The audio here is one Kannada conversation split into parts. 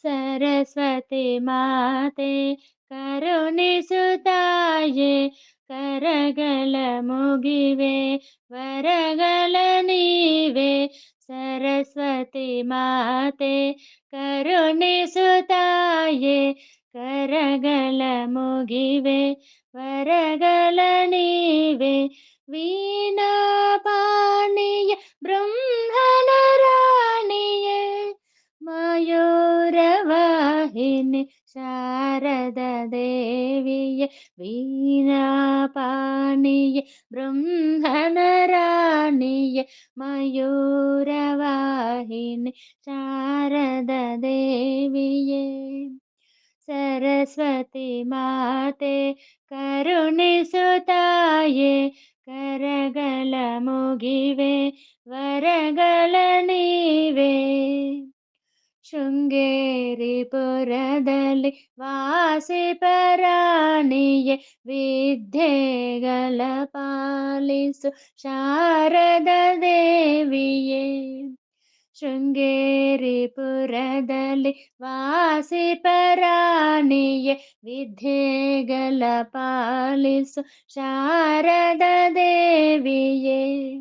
ಸರಸ್ವತಿ ಮಾತೆ ಕರುಣಿಸು ತಾಯೇ, ಕರಗಳ ಮುಗಿವೆ ವರಗಳ ನೀವೆ. ಸರಸ್ವತಿ ಮಾತೆ ಕರುಣಿಸು ತಾಯೇ, ಕರಗಳ ಮುಗಿವೆ ವರಗಳ ನೀವೆ. ವೀಣಾ ಪಾಣಿಯ ಬ್ರಹ್ಮನ ರಾಣಿಯೇ, ಮಯೂರವಾಹಿನಿ ಶಾರದ ದೇವಿಯೇ. ವೀಣಾ ಪಾಣಿಯೇ ಬ್ರಹ್ಮನ ರಾಣಿಯೇ, ಮಯೂರವಾಹಿನಿ ಶಾರದ ದೇವಿಯೇ. ಸರಸ್ವತಿ ಮಾತೆ ಕರುಣಿಸು ತಾಯೇ, ಕರಗಳ ಮುಗಿವೆ ವರಗಳ ನೀವೆ. ಶೃಂಗೇರಿಪುರದಲ್ಲಿ ವಾಸಿಪರಾಣಿಯೇ, ವಿದ್ಯೆಗಳ ಪಾಲಿಸು ಶಾರದ ದೇವಿಯೇ. ಶೃಂಗೇರಿಪುರದಲ್ಲಿ ವಾಸಿಪರಾಣಿಯೇ, ವಿದ್ಯೆಗಳ ಪಾಲಿಸು ಶಾರದ ದೇವಿಯೇ.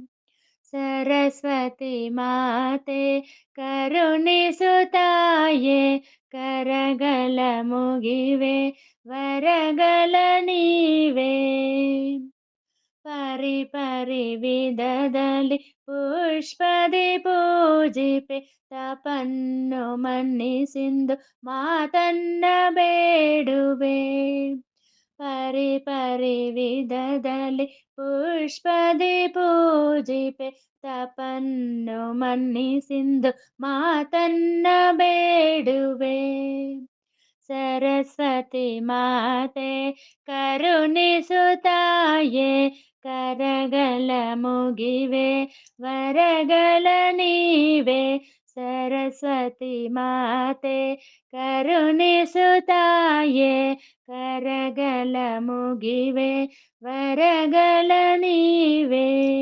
ಸರಸ್ವತಿ ಮಾತೆ ಕರುಣಿಸು ತಾಯೇ, ಕರಗಳ ಮುಗಿವೆ ವರಗಳ ನೀವೆ. ಪರಿ ವಿಧದಲ್ಲಿ ಪುಷ್ಪದಿ ಪೂಜಿಪೆ, ತಪನ್ನು ಮನ್ನಿಸಿಂದು ಮಾತನ್ನ ಬೇಡುವೆ. ಪರಿ ವಿಧದಲ್ಲಿ ಪುಷ್ಪದಿ ಪೂಜಿಪೆ, ತಪನ್ನು ಮನ್ನಿಸಿಂದು ಮಾತನ್ನ ಬೇಡುವೆ. ಸರಸ್ವತಿ ಮಾತೆ ಕರುಣಿಸು ತಾಯೇ, ಕರಗಳ ಮುಗಿವೆ ವರಗಳ ನೀವೆ. ಸರಸ್ವತಿ ಮಾತೆ ಕರುಣಿಸು ತಾಯೇ, ಕರಗಳ ಮುಗಿವೆ ವರಗಳ ನೀವೆ.